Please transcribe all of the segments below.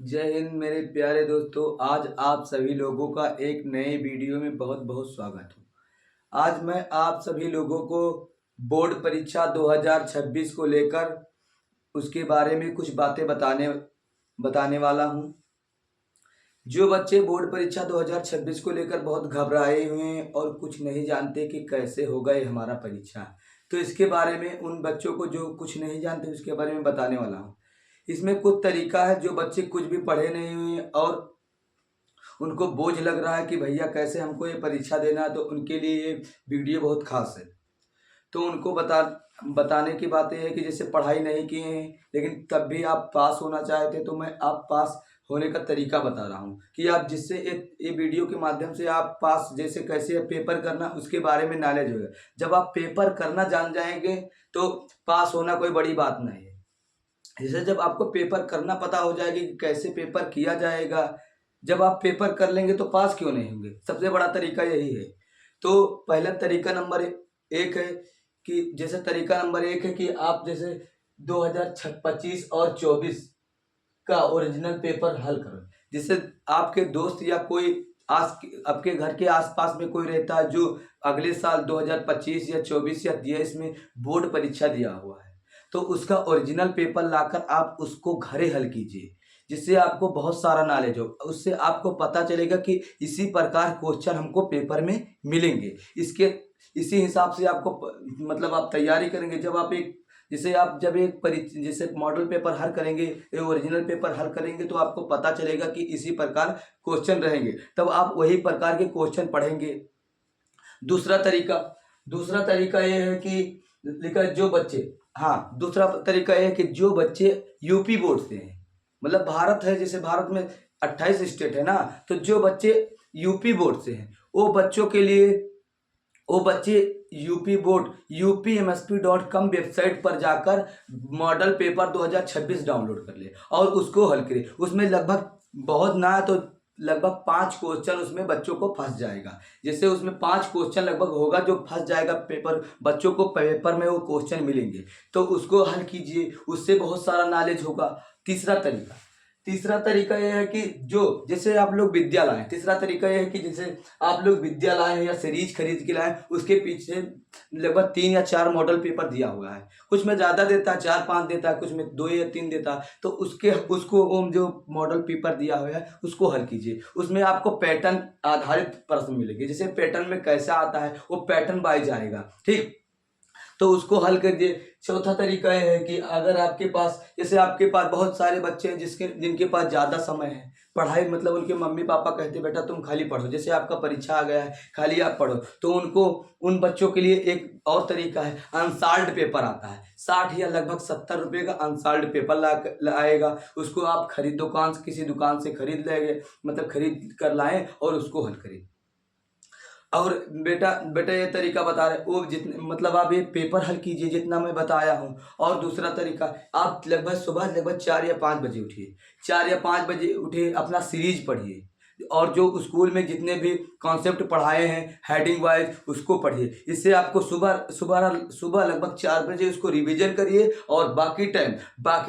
जय हिंद मेरे प्यारे दोस्तों। आज आप सभी लोगों का एक नए वीडियो में बहुत बहुत स्वागत है। आज मैं आप सभी लोगों को बोर्ड परीक्षा 2026 को लेकर उसके बारे में कुछ बातें बताने बताने वाला हूं। जो बच्चे बोर्ड परीक्षा 2026 को लेकर बहुत घबराए हुए हैं और कुछ नहीं जानते कि कैसे होगा ये हमारा परीक्षा, तो इसके बारे में उन बच्चों को जो कुछ नहीं जानते उसके बारे में बताने वाला हूँ। इसमें कुछ तरीका है, जो बच्चे कुछ भी पढ़े नहीं हुए और उनको बोझ लग रहा है कि भैया कैसे हमको ये परीक्षा देना है, तो उनके लिए ये वीडियो बहुत खास है। तो उनको बताने की बात यह है कि जैसे पढ़ाई नहीं किए हैं लेकिन तब भी आप पास होना चाहते, तो मैं आप पास होने का तरीका बता रहा हूँ कि आप जिससे ये वीडियो के माध्यम से आप पास जैसे कैसे पेपर करना उसके बारे में नॉलेज होगा। जब आप पेपर करना जान जाएंगे तो पास होना कोई बड़ी बात नहीं है। जैसे जब आपको पेपर करना पता हो जाएगी कि कैसे पेपर किया जाएगा, जब आप पेपर कर लेंगे तो पास क्यों नहीं होंगे। सबसे बड़ा तरीका यही है। तो पहला तरीका नंबर एक है कि जैसे तरीका नंबर एक है कि आप जैसे 2025 और 24 का ओरिजिनल पेपर हल करो। जिससे आपके दोस्त या कोई आस आपके घर के आसपास में कोई रहता है जो अगले साल 2025 या 24 या 23 में बोर्ड परीक्षा दिया हुआ है, तो उसका ओरिजिनल पेपर लाकर आप उसको घरे हल कीजिए। जिससे आपको बहुत सारा नॉलेज हो, उससे आपको पता चलेगा कि इसी प्रकार क्वेश्चन हमको पेपर में मिलेंगे। इसके इसी हिसाब से आपको मतलब आप तैयारी करेंगे। जब आप एक जैसे आप जब एक जैसे मॉडल पेपर हल करेंगे, ओरिजिनल पेपर हल करेंगे, तो आपको पता चलेगा कि इसी प्रकार क्वेश्चन रहेंगे, तब आप वही प्रकार के क्वेश्चन पढ़ेंगे। दूसरा तरीका दूसरा तरीका यह है कि लिखा जो बच्चे दूसरा तरीका यह है कि जो बच्चे यूपी बोर्ड से हैं, मतलब भारत है, जैसे भारत में 28 स्टेट है ना, तो जो बच्चे यूपी बोर्ड से हैं वो बच्चों के लिए वो बच्चे यूपी बोर्ड upmsp.com वेबसाइट पर जाकर मॉडल पेपर 2026 डाउनलोड कर ले और उसको हल करे। उसमें लगभग बहुत ना तो लगभग 5 क्वेश्चन उसमें बच्चों को फंस जाएगा। जैसे उसमें 5 क्वेश्चन लगभग होगा जो फंस जाएगा, पेपर बच्चों को पेपर में वो क्वेश्चन मिलेंगे, तो उसको हल कीजिए, उससे बहुत सारा नॉलेज होगा। तीसरा तरीका यह है कि जो जैसे आप लोग विद्या लाएं। तीसरा तरीका यह है कि जैसे आप लोग विद्या लाए हैं या सीरीज खरीद के लाएं, उसके पीछे लगभग 3 या 4 मॉडल पेपर दिया हुआ है। कुछ में ज़्यादा देता है, 4-5 देता है, कुछ में 2 या 3 देता है। तो उसको वो जो मॉडल पेपर दिया हुआ है उसको हल कीजिए। उसमें आपको पैटर्न आधारित प्रश्न मिलेंगे। जैसे पैटर्न में कैसा आता है वो पैटर्न वाइज आएगा, ठीक, तो उसको हल कर दिए। चौथा तरीका यह है कि अगर आपके पास जैसे आपके पास बहुत सारे बच्चे हैं जिनके पास ज़्यादा समय है पढ़ाई, मतलब उनके मम्मी पापा कहते बेटा तुम खाली पढ़ो, जैसे आपका परीक्षा आ गया है खाली आप पढ़ो, तो उन बच्चों के लिए एक और तरीका है। अनसाल्ड पेपर आता है 60 या लगभग 70 रुपये का अनसाल्ड पेपर लाएगा। उसको आप किसी दुकान से खरीद लेंगे, मतलब खरीद कर लाएं और उसको हल करें। और बेटा बेटा ये तरीका बता रहे वो जितने मतलब आप ये पेपर हल कीजिए जितना मैं बताया हूँ। और दूसरा तरीका, आप सुबह लगभग 4 या 5 बजे उठिए। 4 या 5 बजे उठिए, अपना सीरीज पढ़िए और जो स्कूल में जितने भी कॉन्सेप्ट पढ़ाए हैं हेडिंग वाइज उसको पढ़िए। इससे आपको सुबह सुबह सुबह लगभग 4 बजे उसको रिवीजन करिए और बाकी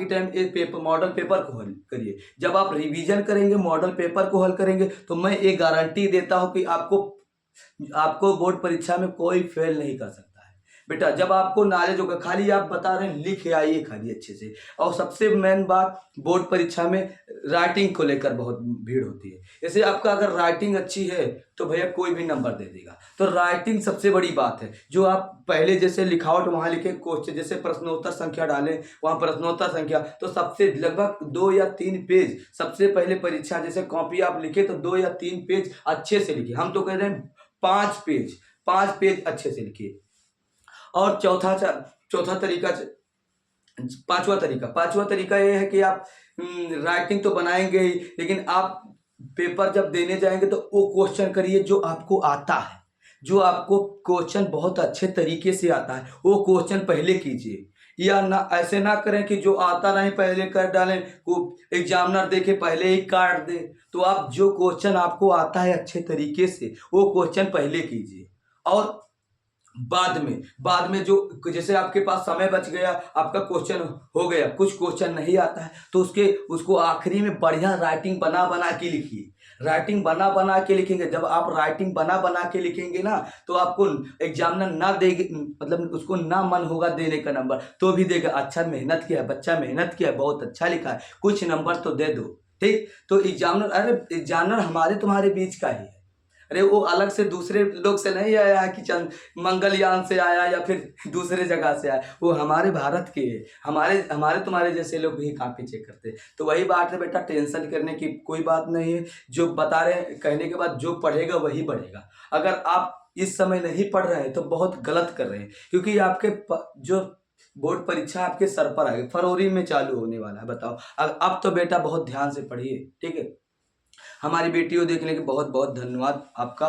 टाइम ये मॉडल पेपर को हल करिए। जब आप रिवीजन करेंगे, मॉडल पेपर को हल करेंगे, तो मैं ये गारंटी देता हूँ कि आपको बोर्ड परीक्षा में कोई फेल नहीं कर सकता है। बेटा जब आपको नॉलेज होगा, खाली आप बता रहे हैं लिख आइए खाली अच्छे से। और सबसे मेन बात, बोर्ड परीक्षा में राइटिंग को लेकर बहुत भीड़ होती है। जैसे आपका अगर राइटिंग अच्छी है तो भैया कोई भी नंबर दे देगा। तो राइटिंग सबसे बड़ी बात है। जो आप पहले जैसे लिखावट वहाँ लिखे, क्वेश्चन जैसे प्रश्नोत्तर संख्या डालें वहाँ प्रश्नोत्तर संख्या, तो सबसे लगभग 2 या 3 पेज सबसे पहले परीक्षा जैसे कॉपी आप लिखे तो 2 या 3 पेज अच्छे से लिखिए। हम तो कह रहे हैं 5 पेज अच्छे से लिखिए। और चौथा तरीका पांचवा तरीका ये है कि आप राइटिंग तो बनाएंगे ही, लेकिन आप पेपर जब देने जाएंगे तो वो क्वेश्चन करिए जो आपको आता है, जो आपको क्वेश्चन बहुत अच्छे तरीके से आता है वो क्वेश्चन पहले कीजिए। या ना ऐसे ना करें कि जो आता नहीं पहले कर डालें, वो एग्जामिनर देखे पहले ही काट दे। तो आप जो क्वेश्चन आपको आता है अच्छे तरीके से वो क्वेश्चन पहले कीजिए। और बाद में जो जैसे आपके पास समय बच गया, आपका क्वेश्चन हो गया, कुछ क्वेश्चन नहीं आता है तो उसको आखिरी में बढ़िया राइटिंग बना बना के लिखिए। राइटिंग बना बना के लिखेंगे, जब आप राइटिंग बना बना के लिखेंगे ना तो आपको एग्जामिनर ना देगी, मतलब उसको ना मन होगा देने का नंबर तो भी देगा। अच्छा मेहनत किया है बच्चा, मेहनत किया है, बहुत अच्छा लिखा है, कुछ नंबर तो दे दो। ठीक, तो एग्जामिनर, अरे एग्जामिनर हमारे तुम्हारे बीच का ही है। अरे वो अलग से दूसरे लोग से नहीं आया है कि चंद मंगलयान से आया या फिर दूसरे जगह से आया, वो हमारे भारत के है। हमारे हमारे तुम्हारे जैसे लोग भी कॉपी चेक करते हैं। तो वही बात है बेटा, टेंशन करने की कोई बात नहीं है। जो बता रहे हैं कहने के बाद जो पढ़ेगा वही बढ़ेगा। अगर आप इस समय नहीं पढ़ रहे हैं तो बहुत गलत कर रहे हैं, क्योंकि आपके जो बोर्ड परीक्षा आपके सर पर आएगी, फरवरी में चालू होने वाला है। बताओ, अब तो बेटा बहुत ध्यान से पढ़िए। ठीक है, हमारी वीडियो देखने के बहुत बहुत धन्यवाद आपका।